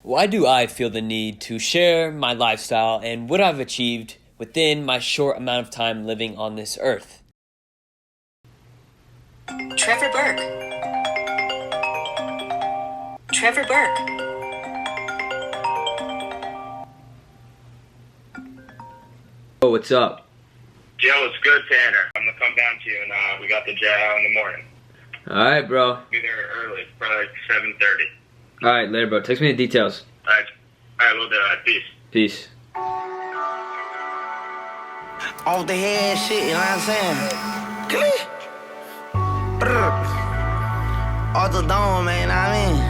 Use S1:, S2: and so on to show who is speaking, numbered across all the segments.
S1: Why do I feel the need to share my lifestyle and what I've achieved within my short amount of time living on this earth?
S2: Trevor Burke. Trevor Burke.
S1: Oh, what's up?
S3: Joe, it's good, Tanner. I'm gonna come down to you, and we got the jet out in the morning.
S1: All right, bro.
S3: Be there early, probably like 7:30.
S1: All right, later, bro. Text me the details.
S3: All right, we'll do it. Peace.
S1: Peace.
S4: Off the head shit, you know what I'm saying? Click. Brr. Off the dome, man, you know what I mean?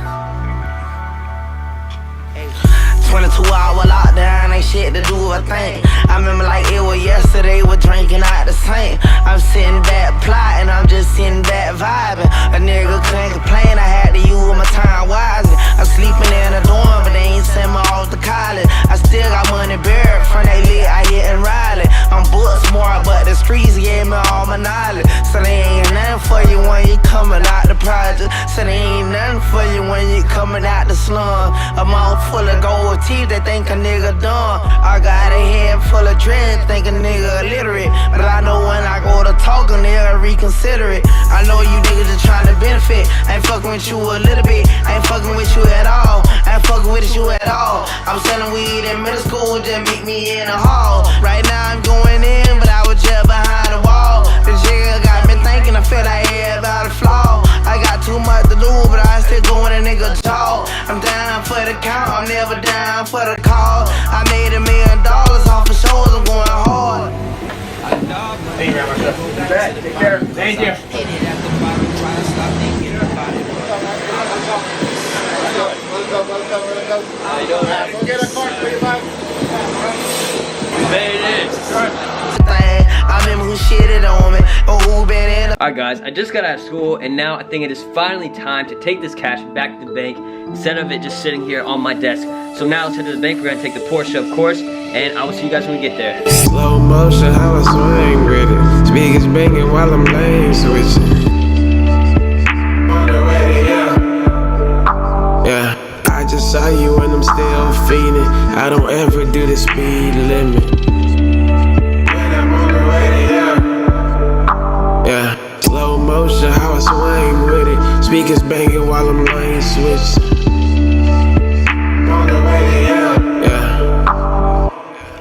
S4: 22-hour lockdown, ain't shit to do, I think. I remember like it was yesterday, we're drinking out the sink. I'm sitting back plotting, I'm just sitting back vibing. A nigga couldn't complain, I had to use my time wisely. I'm sleeping in a dorm, but they ain't send me off to college. I still got money buried from they lit, I hit and Riley. I'm book smart, but the streets gave me all my knowledge. So they ain't nothing for you when you coming out the project. So they ain't nothing for you when you coming out the slum. A mouth full of gold teeth, they think a nigga dumb. I got a head full of dread, think a nigga illiterate. But I know when I go to talking, they'll reconsider it. I know you niggas just trying to benefit. I ain't fucking with you a little bit, I ain't fucking with you at all. I ain't fucking with you at all. I'm selling weed in middle school, just meet me in the hall. Right now I'm going in, but I was just behind the wall. The jigger got me thinking, I feel like everybody flaw. I got too much to do, but I still go in a nigga jaw. I'm down for the count, I'm never down for the call. I made $1 million off of shows, I'm going hard.
S3: Hey, grab myself. Take care. Thank you.
S1: How you doing, man?
S3: Go get a cart for your bike.
S1: We made it in.
S4: I remember who shitted on me, or who been in.
S1: Alright guys, I just got out of school and now I think it is finally time to take this cash back to the bank instead of it just sitting here on my desk. So now let's head to the bank. We're gonna take the Porsche, of course, and I will see you guys when we get there.
S5: Slow motion, how I swing with it. Speakers banging while I'm lane switching. On the radio. Yeah, I just saw you and I'm still feeding. I don't ever do the speed limit. Yeah, slow motion, how I swing with it. Speakers banging while I'm lane switching. On the radio. Yeah,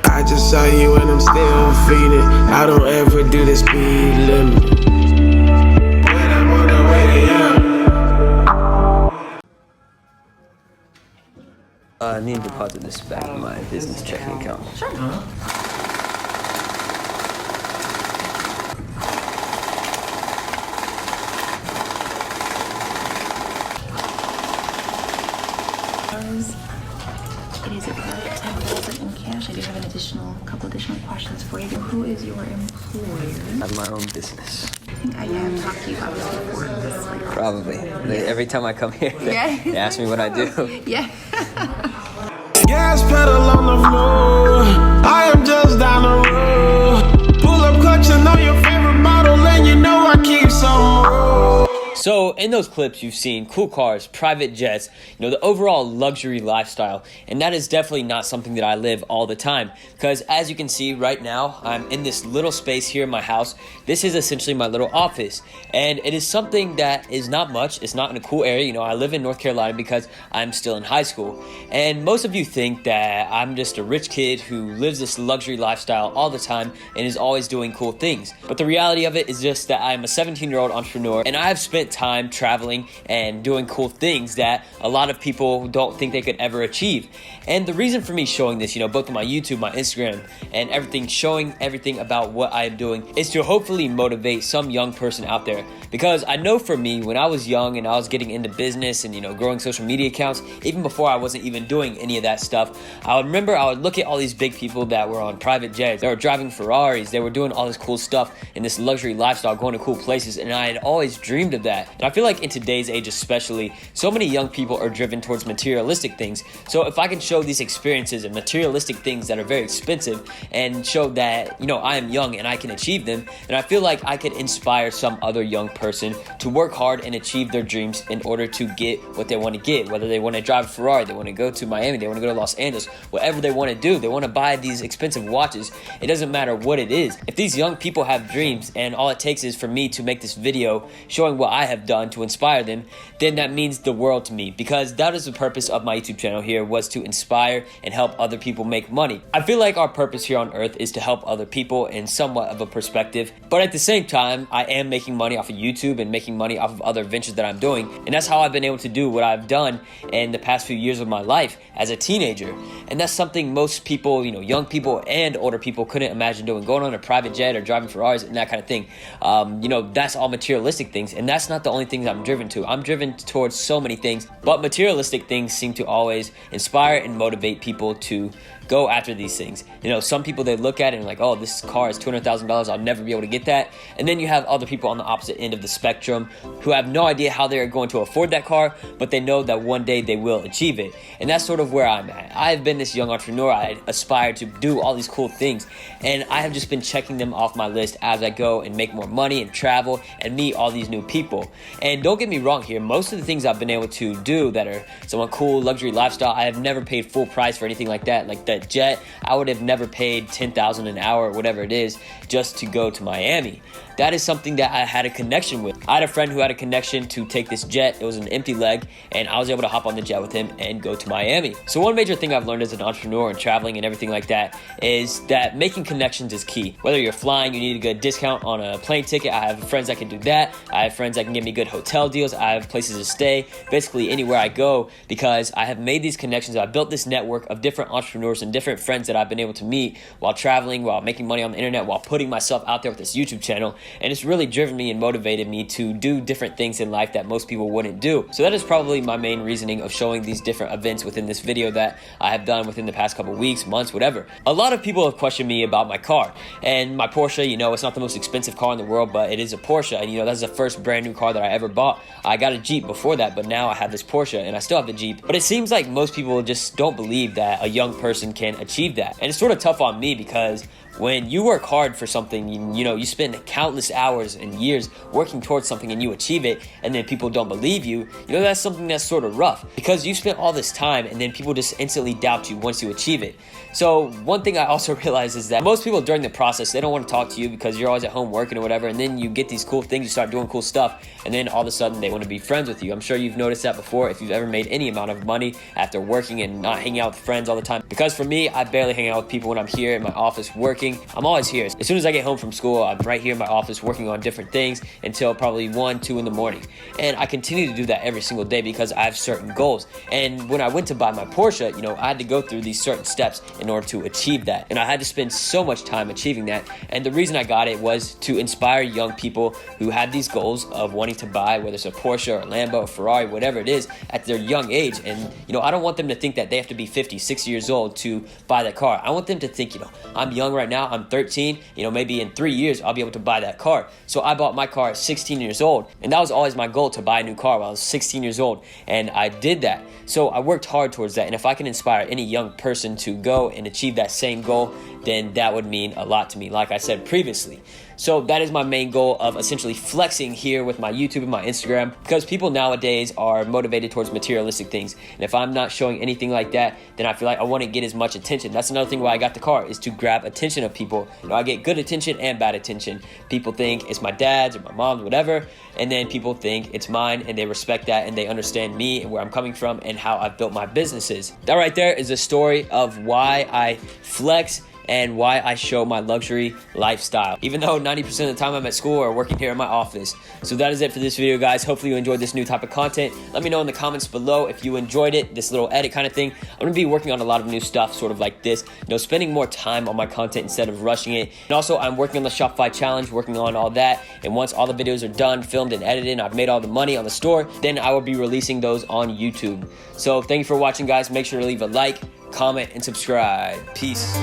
S5: I just saw you and I'm still feeding. I don't ever do the speed limit. When I'm on the radio.
S1: I need to deposit this back in my business checking account.
S6: Sure. It is about 10,000 in cash. I do have a couple additional questions for you. Who is your employer?
S1: I have my own business.
S6: I think I have talked to you about this before. This, like,
S1: Probably. Every time I come here, they ask me what I do.
S6: Yeah.
S5: Gas pedal on the floor. I am just down the road. Pull up clutching on your favorite bottle, and you know I keep some more.
S1: So in those clips, you've seen cool cars, private jets, the overall luxury lifestyle. And that is definitely not something that I live all the time. Because as you can see right now, I'm in this little space here in my house. This is essentially my little office. And it is something that is not much. It's not in a cool area. I live in North Carolina because I'm still in high school. And most of you think that I'm just a rich kid who lives this luxury lifestyle all the time and is always doing cool things. But the reality of it is just that I'm a 17-year-old entrepreneur and I have spent time traveling and doing cool things that a lot of people don't think they could ever achieve. And the reason for me showing this, both on my YouTube, my Instagram, and everything, showing everything about what I am doing is to hopefully motivate some young person out there. Because I know for me, when I was young and I was getting into business and, growing social media accounts, even before I wasn't even doing any of that stuff, I would look at all these big people that were on private jets, they were driving Ferraris, they were doing all this cool stuff in this luxury lifestyle, going to cool places, and I had always dreamed of that. And And I feel like in today's age especially, so many young people are driven towards materialistic things. So if I can show these experiences and materialistic things that are very expensive and show that, you know, I am young and I can achieve them, then I feel like I could inspire some other young person to work hard and achieve their dreams in order to get what they want to get. Whether they want to drive a Ferrari, they want to go to Miami, they want to go to Los Angeles, whatever they want to do, they want to buy these expensive watches. It doesn't matter what it is. If these young people have dreams and all it takes is for me to make this video showing what I have done to inspire them, then that means the world to me, because that is the purpose of my YouTube channel here, was to inspire and help other people make money. I feel like our purpose here on earth is to help other people in somewhat of a perspective, but at the same time, I am making money off of YouTube and making money off of other ventures that I'm doing, and that's how I've been able to do what I've done in the past few years of my life as a teenager. And that's something most people, you know, young people and older people couldn't imagine doing, going on a private jet or driving Ferraris and that kind of thing. You know, that's all materialistic things, and that's not the only things I'm driven to. I'm driven towards so many things, but materialistic things seem to always inspire and motivate people to go after these things. You know, some people, they look at it and like, oh, this car is $200,000, I'll never be able to get that. And then you have other people on the opposite end of the spectrum who have no idea how they're going to afford that car, but they know that one day they will achieve it. And that's sort of where I'm at. I've been this young entrepreneur. I aspire to do all these cool things, and I have just been checking them off my list as I go and make more money and travel and meet all these new people. And don't get me wrong here, most of the things I've been able to do that are somewhat cool, luxury lifestyle, I have never paid full price for anything like that. Like that jet, I would have never paid $10,000 an hour or whatever it is just to go to Miami. That is something that I had a connection with. I had a friend who had a connection to take this jet. It was an empty leg, and I was able to hop on the jet with him and go to Miami. So one major thing I've learned as an entrepreneur and traveling and everything like that is that making connections is key. Whether you're flying, you need a good discount on a plane ticket. I have friends that can do that. I have friends that can give me good hotel deals. I have places to stay, basically anywhere I go, because I have made these connections. I built this network of different entrepreneurs and different friends that I've been able to meet while traveling, while making money on the internet, while putting myself out there with this YouTube channel. And it's really driven me and motivated me to do different things in life that most people wouldn't do. So that is probably my main reasoning of showing these different events within this video that I have done within the past couple weeks, months, whatever. A lot of people have questioned me about my car and my Porsche. You know, it's not the most expensive car in the world, but it is a Porsche, and you know, that's the first brand new car that I ever bought. I got a Jeep before that, but now I have this Porsche and I still have the Jeep. But it seems like most people just don't believe that a young person can achieve that. And it's sort of tough on me, because when you work hard for something, you know, you spend countless hours and years working towards something and you achieve it, and then people don't believe you, you know, that's something that's sort of rough, because you spent all this time and then people just instantly doubt you once you achieve it. So one thing I also realized is that most people during the process, they don't want to talk to you because you're always at home working or whatever, and then you get these cool things, you start doing cool stuff, and then all of a sudden they want to be friends with you. I'm sure you've noticed that before if you've ever made any amount of money after working and not hanging out with friends all the time. Because for me, I barely hang out with people when I'm here in my office working. I'm always here. As soon as I get home from school, I'm right here in my office working on different things until probably 1, 2 in the morning. And I continue to do that every single day because I have certain goals. And when I went to buy my Porsche, you know, I had to go through these certain steps in order to achieve that. And I had to spend so much time achieving that. And the reason I got it was to inspire young people who had these goals of wanting to buy, whether it's a Porsche or a Lambo or Ferrari, whatever it is, at their young age. And, you know, I don't want them to think that they have to be 50, 60 years old to buy that car. I want them to think, you know, I'm young right now, I'm 13, you know, maybe in 3 years I'll be able to buy that car. So I bought my car at 16 years old, and that was always my goal, to buy a new car while I was 16 years old, and I did that. So I worked hard towards that, and if I can inspire any young person to go and achieve that same goal, then that would mean a lot to me, like I said previously. So that is my main goal of essentially flexing here with my YouTube and my Instagram, because people nowadays are motivated towards materialistic things. And if I'm not showing anything like that, then I feel like I want to get as much attention. That's another thing why I got the car, is to grab attention of people. You know, I get good attention and bad attention. People think it's my dad's or my mom's, whatever, and then people think it's mine, and they respect that, and they understand me and where I'm coming from and how I've built my businesses. That right there is a story of why I flex and why I show my luxury lifestyle, even though 90% of the time I'm at school or working here in my office. So that is it for this video, guys. Hopefully you enjoyed this new type of content. Let me know in the comments below if you enjoyed it, this little edit kind of thing. I'm gonna be working on a lot of new stuff, sort of like this, you know, spending more time on my content instead of rushing it. And also, I'm working on the Shopify challenge, working on all that. And once all the videos are done, filmed and edited, and I've made all the money on the store, then I will be releasing those on YouTube. So thank you for watching, guys. Make sure to leave a like, comment, and subscribe. Peace.